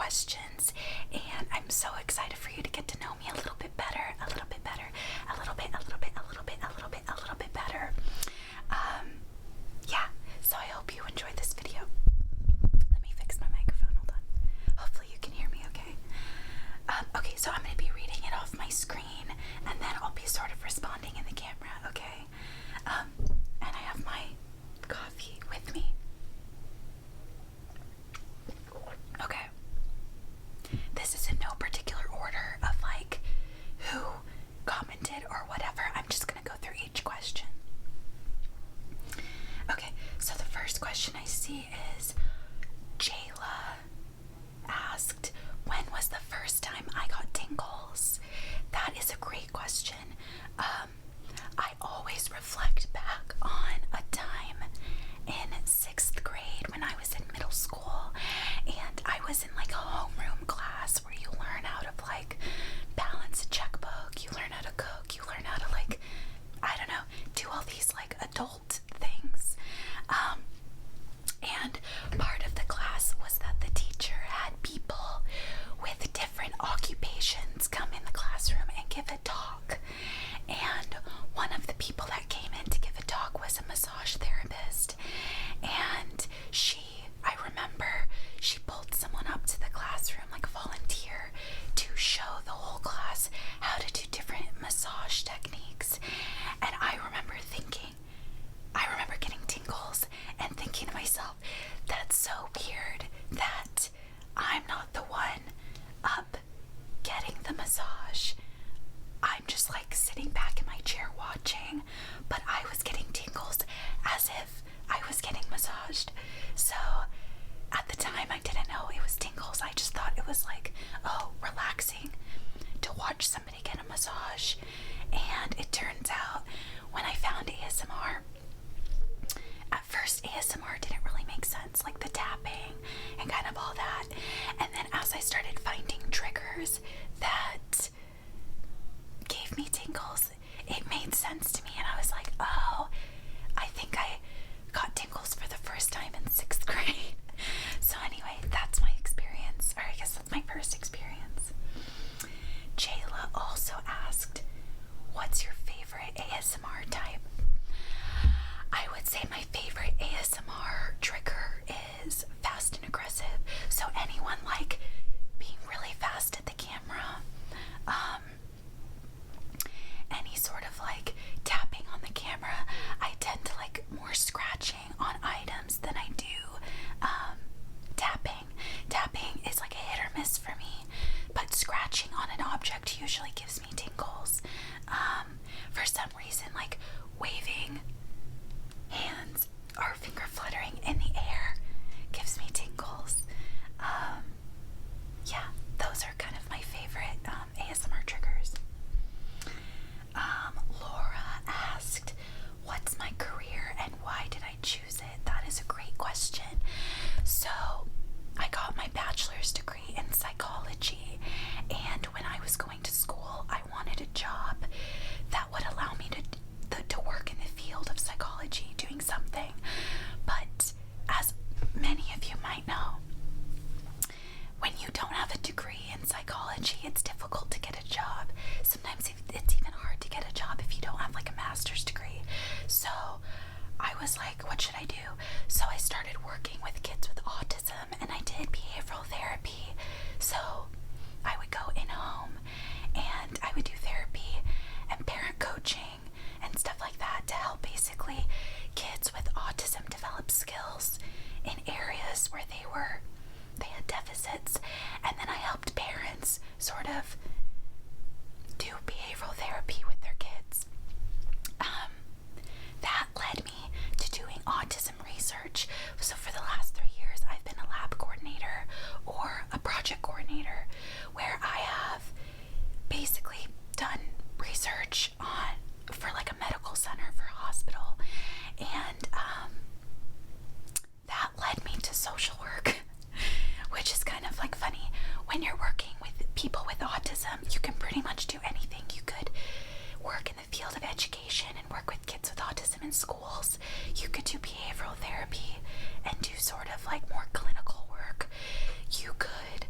questions, and I'm so excited for you to get to know me a little bit better, a little bit better, a little bit better. Yeah, so I hope you enjoyed this video. Let me fix my microphone, hold on. Hopefully you can hear me okay. Okay, so I'm going to be reading it off my screen, and then I'll be sort of responding in the camera, okay? And I have my coffee with me. Okay. This is in no particular order of like who commented or whatever. I'm just going to go through each question. Okay, so the first question I see is Jayla asked, when was the first time I got tingles? That is a great question. I always reflect back on a time in 6th grade when I was in middle school, and I was in like a homeroom class where you learn how to like balance a checkbook, you learn how to cook, you learn how to like, I don't know, do all these like adult things. And part of the class was that the teacher had people with different occupations come in the classroom and give a talk. And one of the people that came in to give a talk was a massage therapist. And I remember she pulled someone up to the classroom, like a volunteer, to show the whole class how to do different massage techniques. And I remember getting tingles and thinking to myself, that's so weird that I'm not the one up getting the massage. I'm just like sitting back in my chair watching, but I was getting tingles as if I was getting massaged. So at the time I didn't know it was tingles. I just thought it was like, oh, relaxing to watch somebody get a massage. And it turns out when I found ASMR, at first ASMR didn't really make sense, like the tapping and kind of all that. And then as I started finding triggers that gave me tingles, it made sense to me, and I was like, oh, I think I got tingles for the first time in 6th grade. So anyway, that's my experience, or I guess that's my first experience. Jayla also asked, what's your favorite ASMR type? I would say my favorite ASMR trigger is fast and aggressive. So anyone like being really fast at the camera, any sort of like tapping on the camera. I tend to like more scratching on items than I do tapping. Tapping is like a hit or miss for me, but scratching on an object usually gives me tingles. For some reason, like waving hands or finger fluttering in the air gives me tingles. Yeah, those are kind of my favorite ASMR triggers. Laura asked, what's my career and why did I choose it? That is a great question. So I got my bachelor's degree in psychology, and when I was going to school, I wanted a job that would allow me to work in the field of psychology, doing something. But as many of you might know, when you don't have a degree in psychology, it's difficult to get a job. Sometimes it's even hard to get a job if you don't have like a master's degree. So I was like, what should I do? So I started working with kids with autism, and I did behavioral therapy. So I would go in home and I would do therapy and parent coaching and stuff like that to help basically kids with autism develop skills in areas where they had deficits. And then I helped parents sort of do behavioral therapy with their kids. That led me to doing autism research. So for the last 3 years, I've been a lab coordinator or a project coordinator, where I have basically done research for like a medical center for a hospital. And that led me to social work, which is kind of like funny. When you're working with people with autism, you can pretty much do anything. You could work in the field of education and work with kids with autism in schools. You could do behavioral therapy and do sort of like more clinical work. You could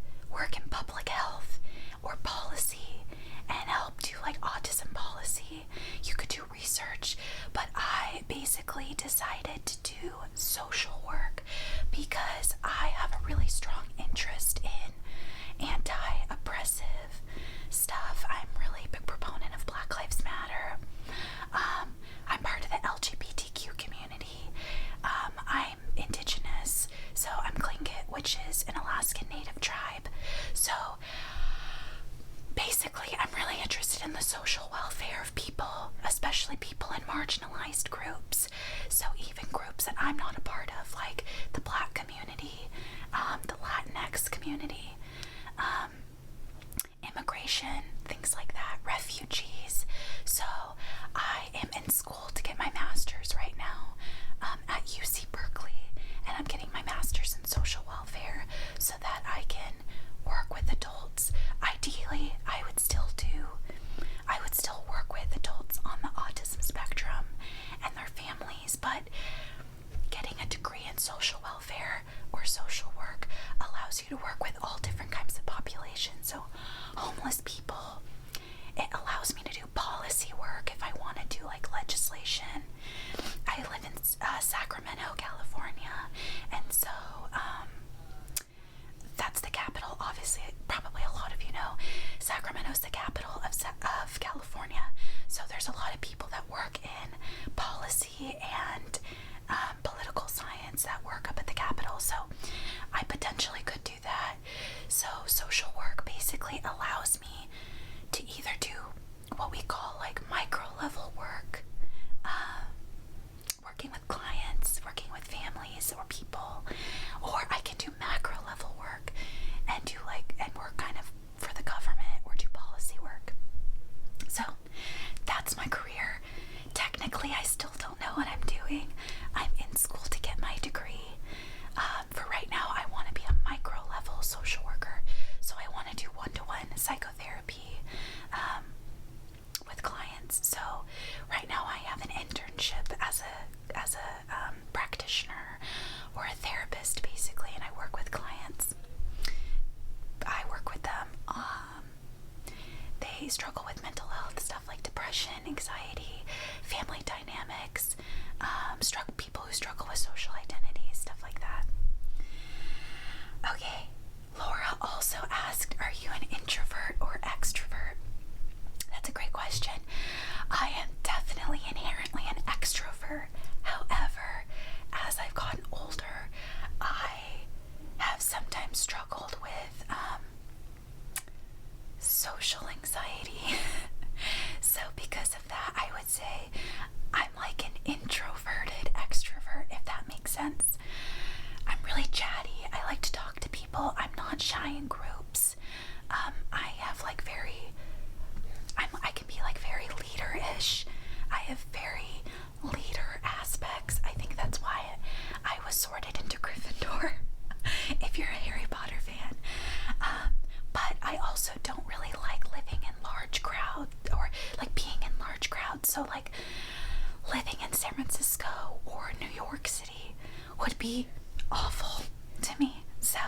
especially people in marginalized groups. So even groups that I'm not a part of, like the Black community, the Latinx community, immigration, things like that, refugees. So I am in school to get my master's right now at UC Berkeley, and I'm getting my master's in social welfare so that I can work with adults. Ideally, I would still work with adults on the autism spectrum and their families, but getting a degree in social welfare or social work allows you to work with all different kinds of populations. So homeless people, it allows me to do policy work if I want to do like legislation. I live in Sacramento, California, and so that's the capital. Obviously, probably a lot of you know, Sacramento is the capital of California. So there's a lot of people that work in policy and political science that work up at the capital. So I potentially could do that. So social work basically allows me to either do what we call like micro level work, working with clients, working with families or people, or I can do macro level work and do and work kind of for the government or do policy work. So that's my career. Technically, I still don't know what I'm doing. I'm in school to get my degree. For right now, I want to be a micro level social worker. So I want to do one-to-one psychotherapy with clients. So right now I have an internship as a practitioner or a therapist basically, and I work with clients. I work with them. They struggle with mental health stuff like depression, anxiety, family dynamics, people who struggle with social identity, stuff like that. Okay, Laura also asked, are you an introvert or extrovert? That's a great question. I am definitely inherently an extrovert. However, as I've gotten older, I have sometimes struggled with social anxiety. So because of that, I would say I'm like an introverted extrovert, if that makes sense. I'm really chatty. I like to talk to people. I'm not shy in groups. I have like I can be like very leader-ish. I have very leader aspects. I think that's why I was sorted into Gryffindor, if you're a Harry Potter fan. But I also don't really like living in large crowds or like being in large crowds. So like living in San Francisco or New York City would be awful to me. So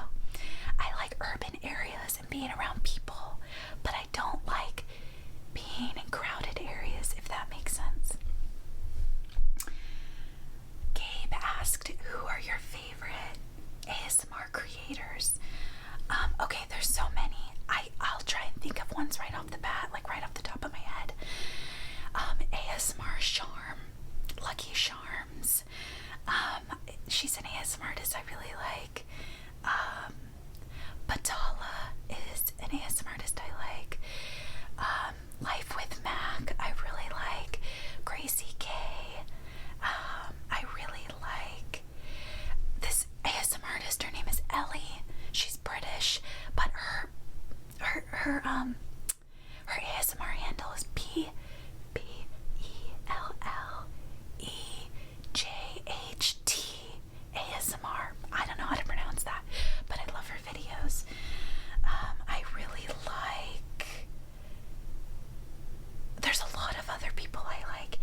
I like urban areas and being around people, but I don't like being in crowded areas, if that makes sense. Gabe asked, who are your favorite ASMR creators? Okay, there's so many. I'll try and think of ones right off the bat, like right off the top of my head. ASMR Charm, Lucky Charms. She's an ASMR artist I really like. Batala is an ASMR artist I like. Life with Mac, I really like. Gracie K. I really like this ASMR artist. Her name is Ellie. She's British, but her ASMR handle is BELLEJHT ASMR. I don't know how to pronounce that, but I love her videos. I really like. There's a lot of other people I like.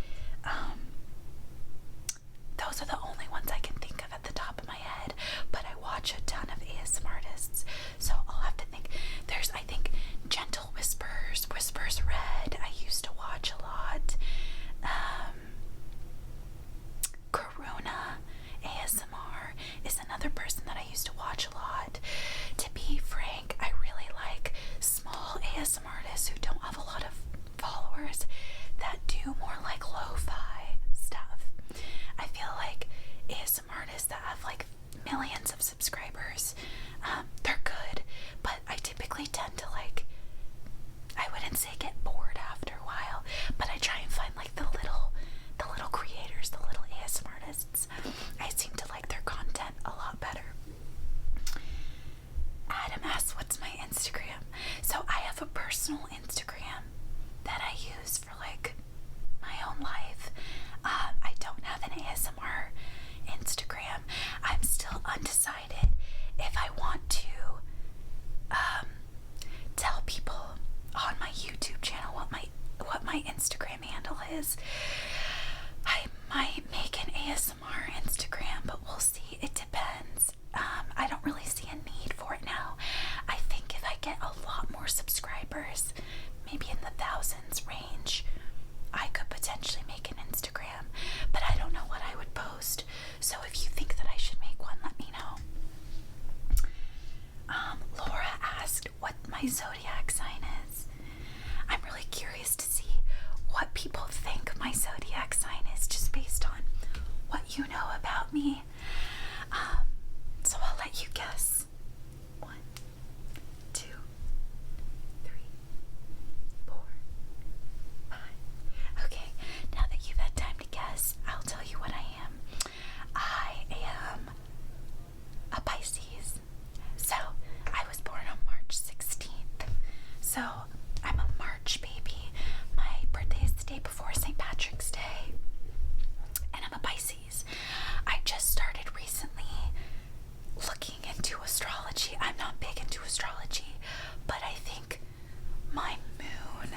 Those are the only ones I can think of at the top of my head, but I watch a ton of ASMR artists, so I'll have to think. There's, I think, Gentle Whispers Instagram. So I have a personal Instagram that I use for like my own life. I don't have an ASMR Instagram. I'm still undecided if I want to tell people on my YouTube channel what my Instagram handle is. I might make an ASMR Instagram, but we'll see. It depends. I don't really see a need for it now. I think if I get a lot more subscribers, maybe in the thousands range, I could potentially make an Instagram, but I don't know what I would post. So if you think that I should make one, let me know. Laura asked what my zodiac sign is. I'm really curious to see what people think my zodiac sign is, just based on what you know about me. So I'll let you guess. 1, 2, 3, 4, 5. Okay, now that you've had time to guess, I'll tell you what I am. I am a Pisces. So I was born on March 16th. So I'm a March baby. My birthday is the day before St. Patrick's Day. And I'm a Pisces. I just started recently looking into astrology. I'm not big into astrology, but I think my moon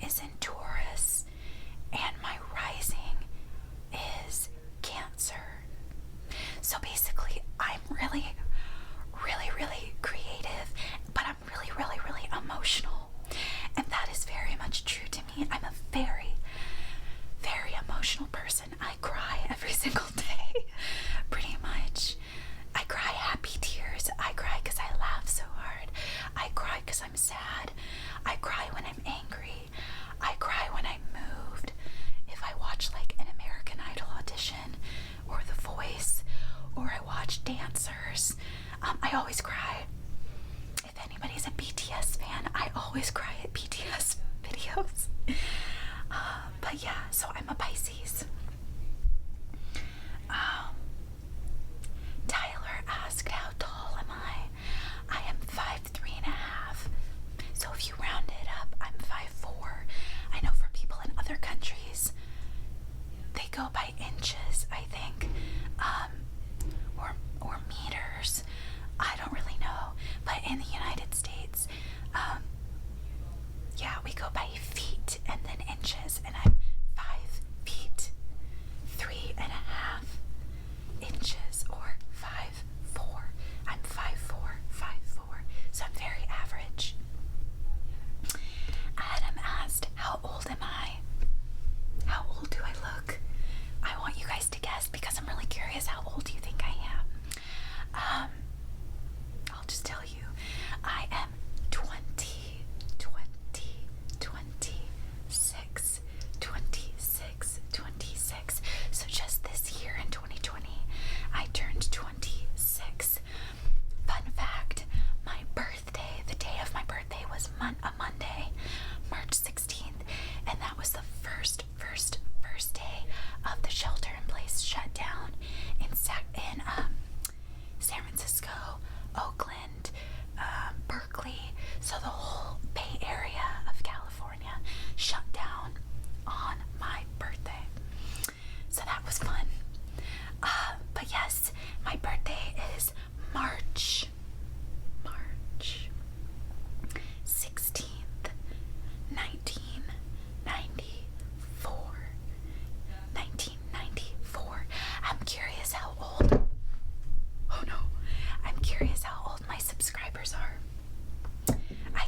is in Taurus and my rising is Cancer. So basically I'm really, really, really creative, but I'm really, really, really emotional. And that is very much true to me. I'm a very, very emotional person. I cry every single day, pretty much. I cry happy tears. I cry because I laugh so hard. I cry because I'm sad. I cry when I'm angry. I cry when I'm moved. If I watch like an American Idol audition or The Voice, or I watch dancers, I always cry. If anybody's a BTS fan, I always cry at BTS videos. But yeah, so I'm a Pisces. Tyler asked, how tall am I? I am 5'3.5". So if you round it up, I'm 5'4". I know for people in other countries, they go by inches, I think, or meters. I don't really know, but in the United States, yeah, we go by feet and then inches, and I'm 5 feet 3.5 inches, or 5'4". I'm 5'4", 5'4", so I'm very average. Adam asked, how old am I? How old do I look? I want you guys to guess because I'm really curious how old you think I am. I'll just tell you, I am 26. So just this year in 2020, I turned 26. Fun fact, my birthday, the day of my birthday was a Monday, March 16th, and that was the first day of the shelter-in-place shutdown in San Francisco, Oakland, Berkeley, so the whole Bay Area of California shut down on my birthday. So that was fun. But yes, my birthday is March 16th, 1994. I'm curious how old. Oh no. I'm curious how old my subscribers are. I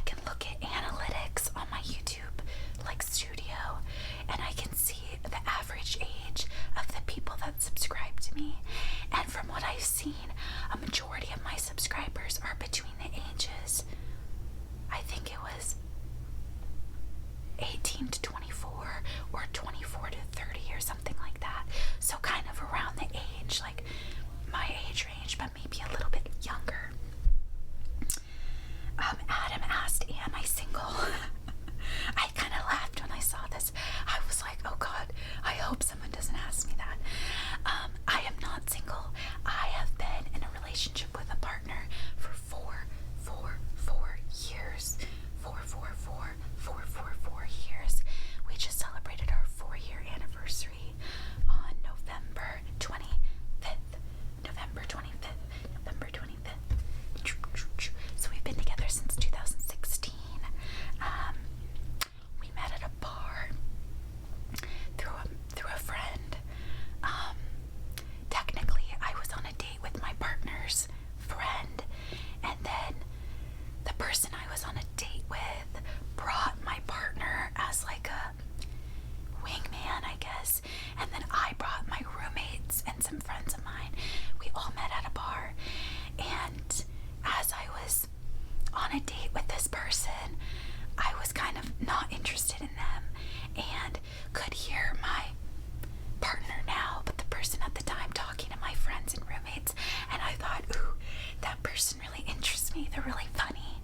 they're really funny,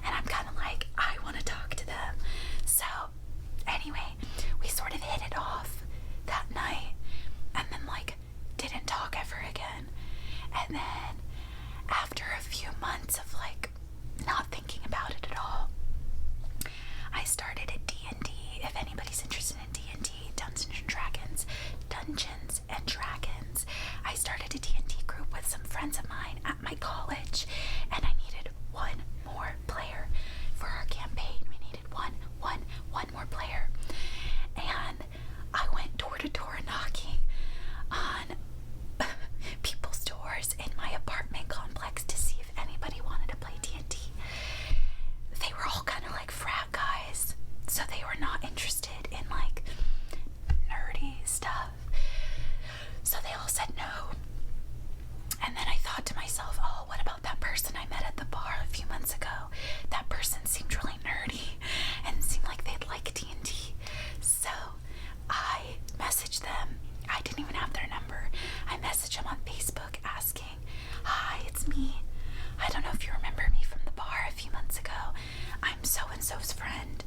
and I'm kind of like, I want to talk to them. So anyway, we sort of hit it off that night, and then like didn't talk ever again. And then after a few months of like not thinking about it at all, I started a D&D. If anybody's interested in D&D, Dungeons and Dragons, I started a D&D group with some friends of mine at my college, and I needed one more player for our campaign. We needed one more player, and I went door to door knocking on people's doors in my apartment complex to see if anybody wanted to play D&D. They were all kind of like frat guys, so they were not interested in like nerdy stuff. So they all said no. And then I thought to myself, oh, what about that person I met at the bar a few months ago? That person seemed really nerdy and seemed like they'd like D&D. So I messaged them. I didn't even have their number. I messaged them on Facebook asking, hi, it's me. I don't know if you remember me from the bar a few months ago. I'm so-and-so's friend.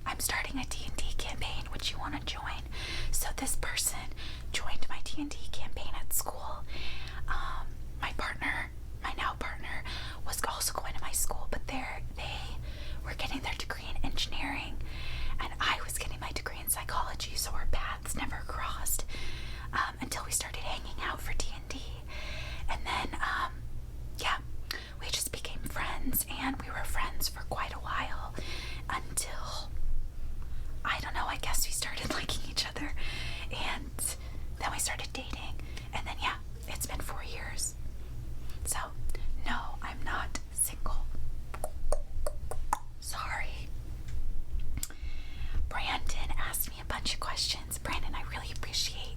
I'm starting a D&D campaign. Would you want to join? So this person joined my D&D campaign at school. My now partner, was also going to my school, but they were getting their degree in engineering, and I was getting my degree in psychology, so our paths never crossed until we started hanging out for D&D. And then, we just became friends, and we were friends for quite a while until, I don't know, I guess we started liking each other, and then we started dating, and then, it's been 4 years. So, no, I'm not single. Sorry. Brandon asked me a bunch of questions. Brandon, I really appreciate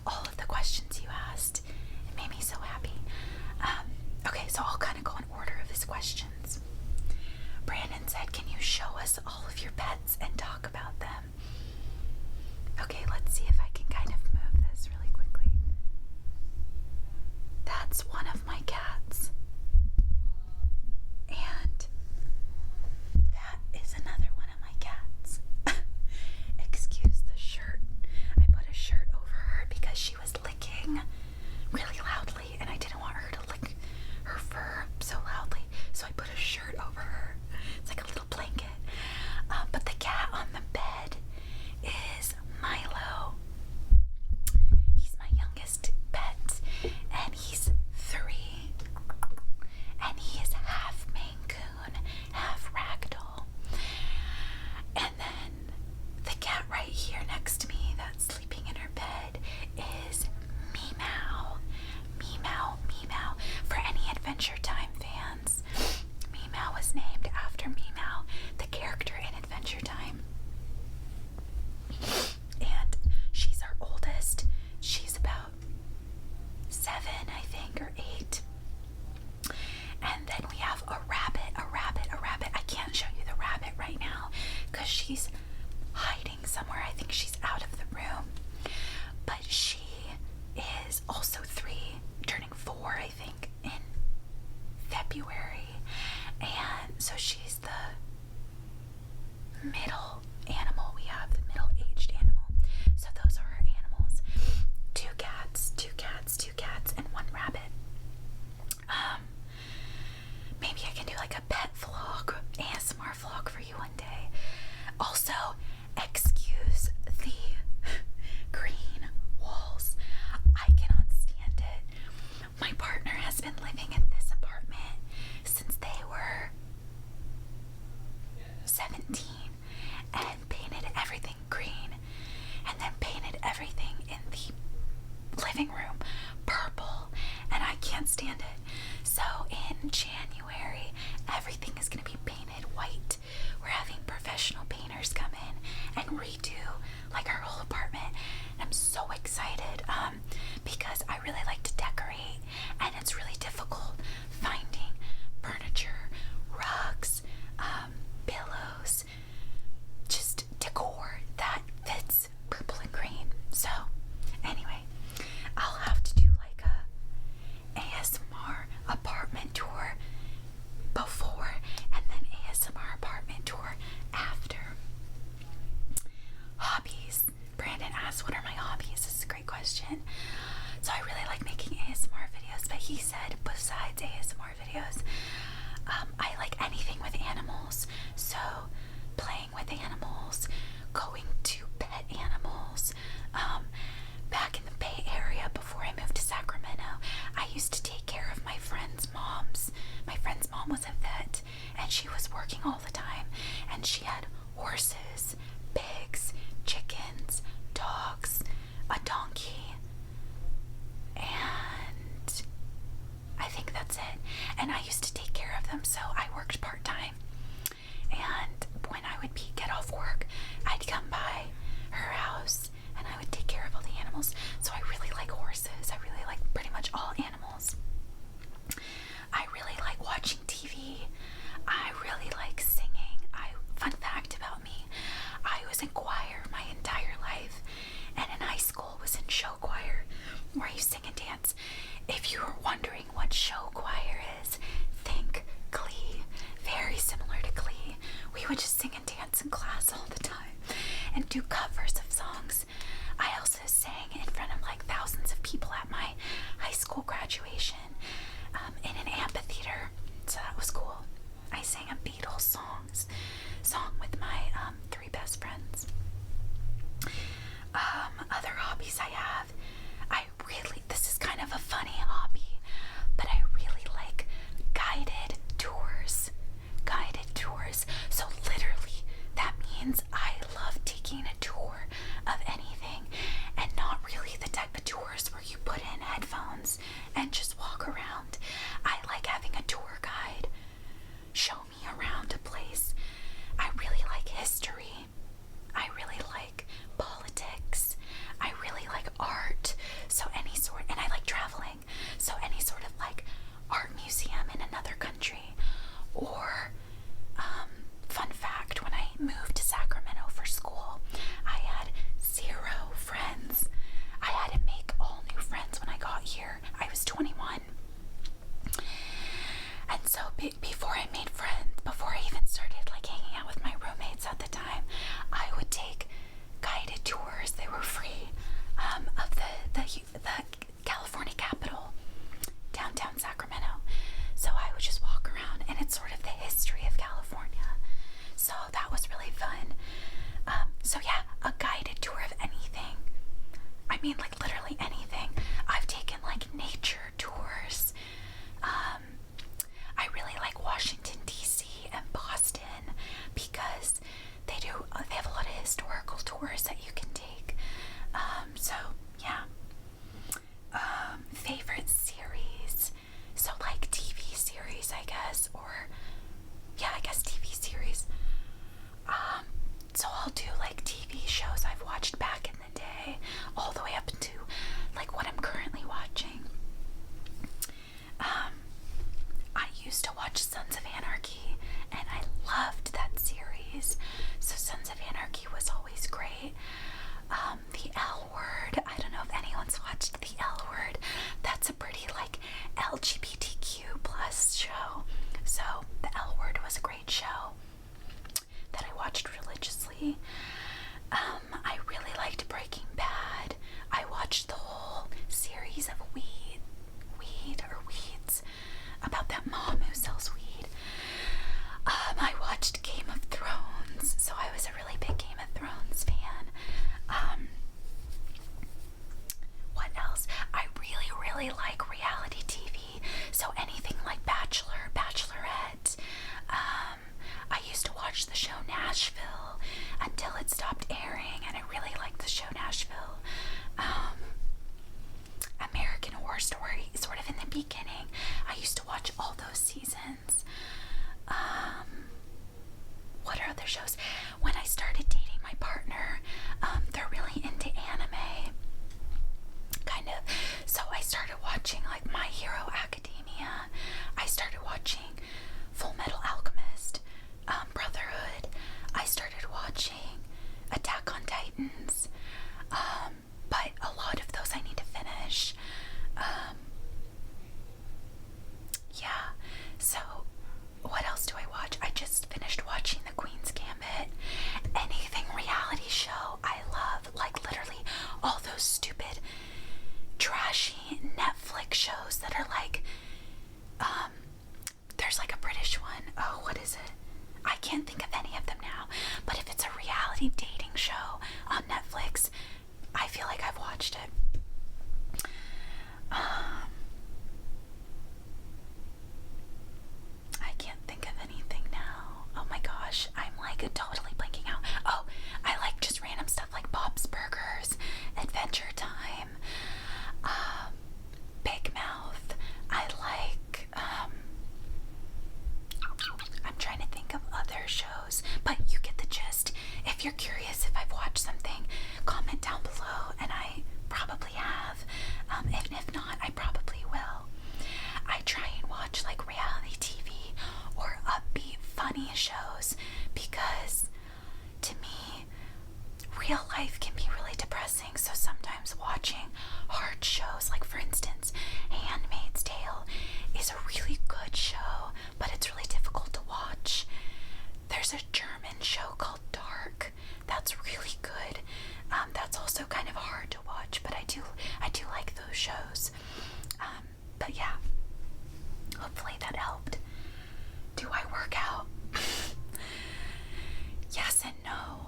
all of the questions you asked. It made me so happy. Okay, so I'll kind of go in order of his questions. Brandon said, can you show us all of your pets and talk about them? Okay, let's see if I can kind of move this really quickly. That's one of my cats. And that is another one of my cats. Excuse the shirt. I put a shirt over her because she was licking really loudly, and I didn't want her to lick her fur so loudly, so I put a shirt over her. It's like a little blanket. But the cat on the bed is Milo. He's my youngest pet, and he's 3. And he is half Maine Coon, half Ragdoll. And then the cat right here next to me that's sleeping in her bed is Meow. Meow, Meow. For any Adventure Time fans, Meow was named after Meow, the character in Adventure Time. And she's our oldest. She's about 7, I think, or 8. And then we have a rabbit. I can't show you the rabbit right now because she's hiding somewhere. I think she's out of the room. But she is also 3, turning 4, I think, in February. And so she's the middle animal we have, the middle-aged animal. So those are our animals. 2 cats, and 1 rabbit. Maybe I can do like a pet vlog, ASMR vlog for you one day. Also, excuse the green walls. I cannot stand it. My partner has been living in this apartment since they were 17 and painted everything green, and then painted everything in the living room purple, and I can't stand it. So in January, everything is going to be painted white. We're having professional painters come in and redo like our whole apartment. And I'm so excited because I really like to decorate, and it's really difficult finding furniture, rugs, pillows, just decor that fits purple and green. So anyway, I'll have to do like a ASMR apartment tour besides ASMR videos. I like anything with animals, so playing with animals, going to pet animals. Back in the Bay Area before I moved to Sacramento, I used to take care of my friends' moms. My friend's mom was a vet, and she was working all the time, and she had horses, pigs, chickens, dogs, a donkey, and I think that's it. And I used to take care of them, so I worked part-time. And when I would get off work, I'd come by her house and I would take care of all the animals. So I really like horses. I really like pretty much all animals. I really like watching TV. I really like singing. Fun fact about me, I was in choir my entire life, and in high school was in show choir, where you sing and dance. If you were wondering what show choir is, think Glee. Very similar to Glee. We would just sing and dance in class all the time and do covers of songs. I also sang in front of like thousands of people at my high school graduation in an amphitheater, so that was cool. I sang a Beatles song with my 3 best friends. Other hobbies I have, this is kind of a funny hobby, but I really like guided tours. So literally,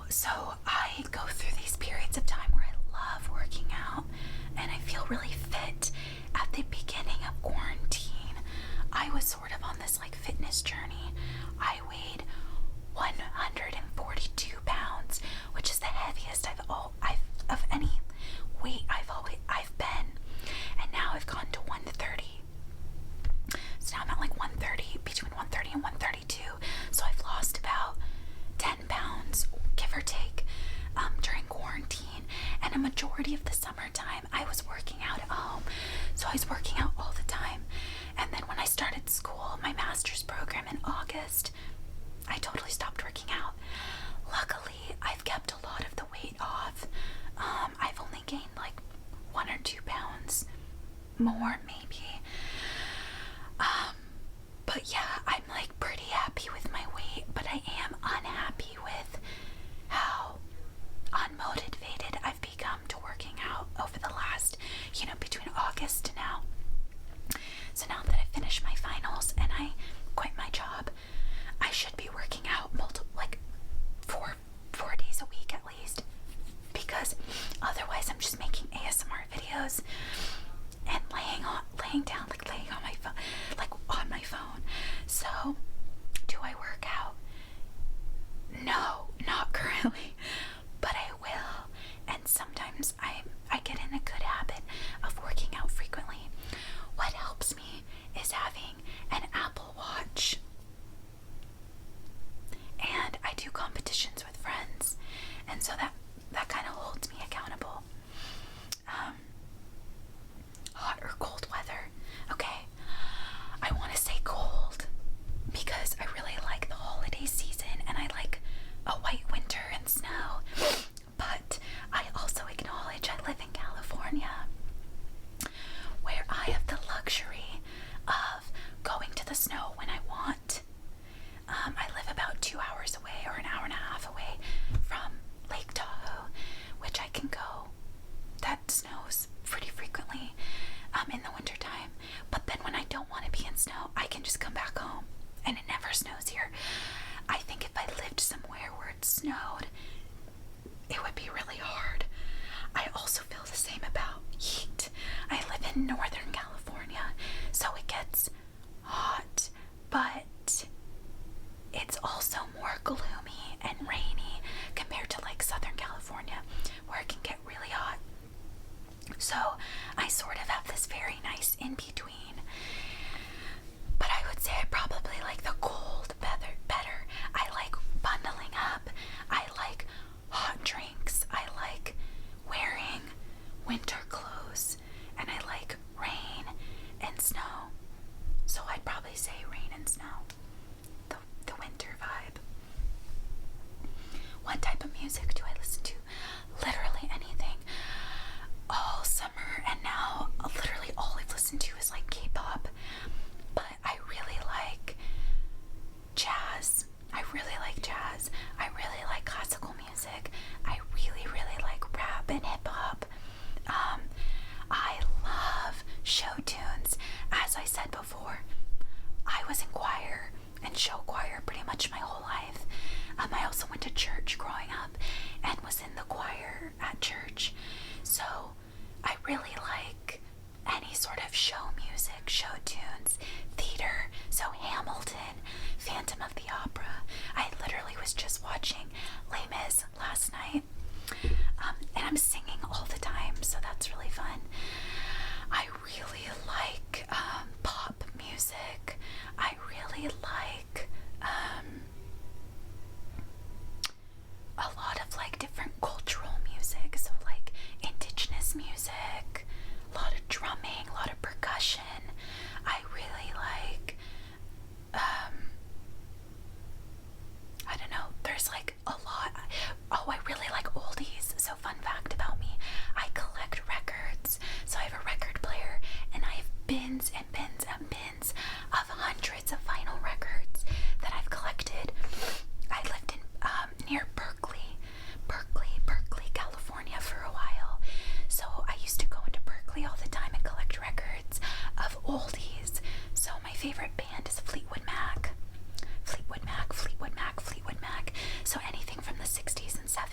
So I go through these periods of time where I love working out and I feel really fit. At the beginning of quarantine, I was sort of on this like fitness journey. I weighed 142 pounds, which is the heaviest I've of any weight I've been. And now I've gone to 130. So now I'm at like 130, between 130 and 132. So I've lost about 10 pounds, give or take, during quarantine. And a majority of the summertime, I was working out at home. So I was working out all the time. And then when I started school, my master's program in August, I totally stopped working out. Luckily, I've kept a lot of the weight off. I've only gained like 1 or 2 pounds more, maybe. But yeah, I'm like pretty happy with my weight, but I am unhappy with how unmotivated I've become to working out over the last, between August to now. So now that I finished my finals and I quit my job, I should be working out four days a week at least, because otherwise I'm just making ASMR videos and laying down on my phone, on my phone. So, do I work out? No, not currently, but I will. And sometimes I get in a good habit of working out frequently. What helps me is having an Apple Watch. And I do competitions with friends, and so that kind of holds me accountable. Hot or cold weather? Okay, I want to say cold because I really like the holiday season and I like a white winter and snow. But I also acknowledge I live in California, where I have the luxury of going to the snow when I want. I live about 2 hours away, or an hour and a half away from Lake Tahoe, which I can go. That snows pretty frequently in the wintertime. But then when I don't want to be in snow, I can just come back home, and it never snows here. I think if I lived somewhere where it snowed, it would be really hard. I also feel the same about heat. I live in Northern California, so it gets hot, but it's also more gloomy and rainy compared to like Southern California, where it can get really hot. So I sort of have this very nice in between. But I would say I probably like the cold better. I like bundling up. I like hot drinks. I like wearing winter clothes. And I like rain and snow. So I'd probably say rain and snow. The winter vibe. What type of music do I listen to? Literally anything. All summer and now literally all I've listened to is like K-pop. But I really like jazz. I really like jazz. I really like classical music. I really, really like rap and hip-hop. I love show tunes. As I said before, I was in choir and show choir pretty much my whole life. I also went to church growing up and was in the choir at church. So I really like any sort of show music, show tunes, theater. So Hamilton, Phantom of the Opera. I literally was just watching Les Mis last night. And I'm singing all the time, so that's really fun. I really like pop music. I really like a lot of like different cultural music, so like indigenous music, a lot of drumming, a lot of percussion. I really like I don't know, there's like a lot. Oh, I really like oldies. So fun fact about me, I collect records. So I have a record player and I have bins and bins and bins of hundreds of vinyl records that I've collected. I lived in near Berkeley, California for a while. So I used to go into Berkeley all the time and collect records of oldies. So my favorite band is Fleetwood Mac. So anything from the 60s and 70s.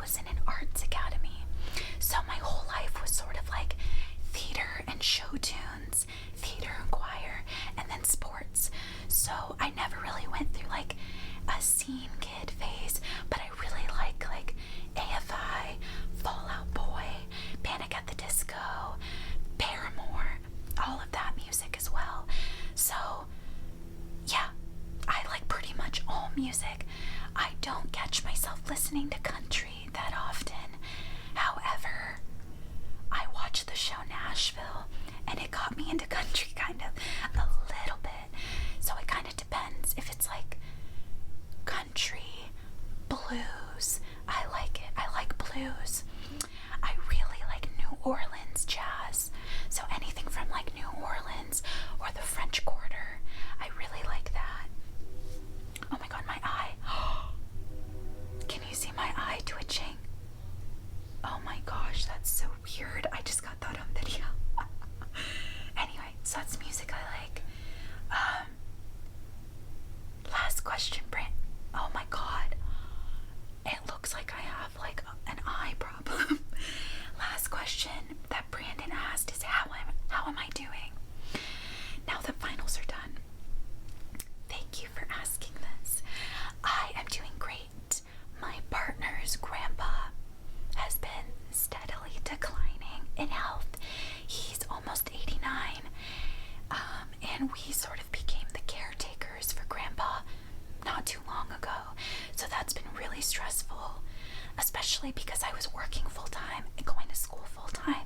was in an arts academy. So my whole life was sort of like theater and show tunes, theater and choir, and then sports. So I never really went through like a scene kid phase, but I really like AFI, Fall Out Boy, Panic at the Disco, Paramore, all of that music as well. So yeah, I like pretty much all music. I don't catch myself listening to country that often. However, I watched the show Nashville and it got me into country kind of a little bit. So it kind of depends. If it's like country, blues, I like it. I like blues. I really like New Orleans jazz. So anything from like New Orleans or the French Quarter, I really like that. Oh my god, my eye. Can you see my eye twitching? Oh my gosh, that's so weird. I just got that on video. Anyway, so that's music I like. Last question, Brent. Oh my god. It looks like I have like an eye problem. Last question that Brandon asked is how am I doing? Now that finals are done. Thank you for asking this. I am doing great. My partner's grandpa has been steadily declining in health. He's almost 89. And we sort of became the caretakers for grandpa not too long ago. So that's been really stressful, especially because I was working full-time and going to school full-time,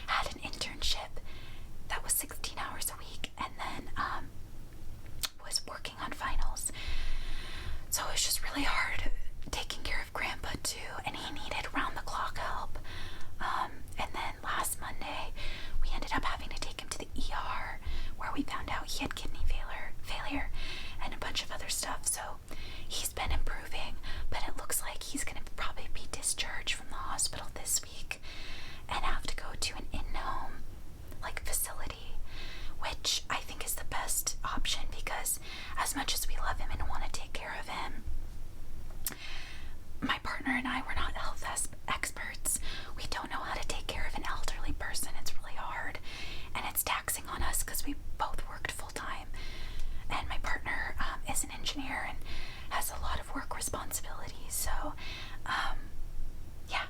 had an internship that was 16 hours a week, and then was working on finals. So it was just really hard taking care of grandpa too, and he needed round-the-clock help. And then last Monday, we ended up having to take him to the ER, where we found out he had kidney failure and a bunch of other stuff. So he's been improving, but it looks like he's going to probably be discharged from the hospital this week and have to go to an in-home facility, which I think is the best option, because as much as we love him and want to take care of him, my partner and I were not health experts. We don't know how to take care of an elderly person. It's really hard, and it's taxing on us because we both worked full-time, and my partner is an engineer and has a lot of work responsibilities. So yeah,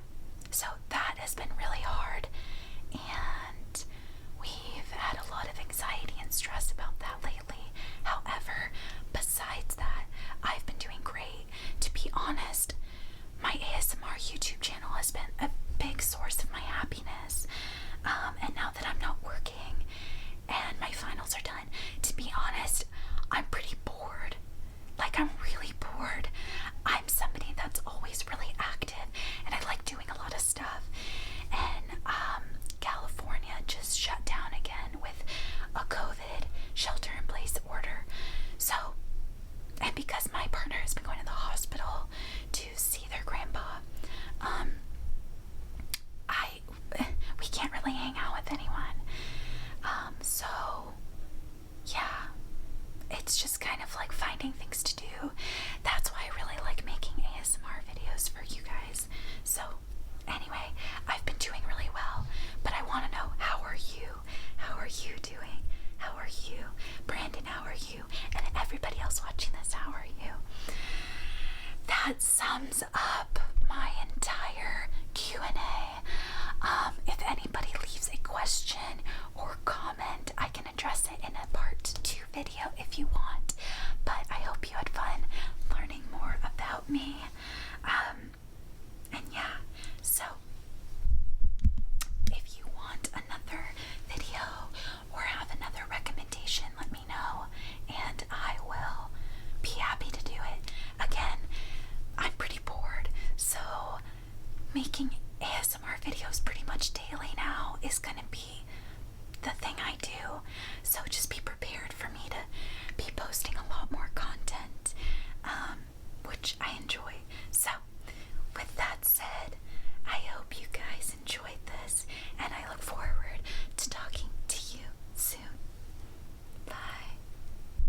so that has been really hard, and we've had a lot of anxiety and stress about that lately. However, besides that, I've been doing great. To be honest, my ASMR YouTube channel has been a big source of my happiness. And now that I'm not working and my finals are done, to be honest, I'm pretty bored. I'm really bored. I'm somebody that's always really active, and I like doing a lot of stuff. And California just shut down again with a COVID shelter-in-place order. So, and because my partner has been going to the hospital to see their grandpa, we can't really hang out with anyone. So yeah, it's just kind of like finding things to do. That's why I really like making ASMR videos for you guys. So anyway, I've been doing really well, but I want to know, how are you? How are you doing? How are you? Brandon, how are you? And everybody else watching this, how are you? That sums up my entire Q&A. If anybody leaves a question or comment, I can address it in a part 2 video if you want. But I hope you had fun learning more about me. And yeah, so if you want another video or have another recommendation, let me know, and I will be happy to do it. Again, I'm pretty bored, so making ASMR videos pretty much daily now is gonna be the thing I do.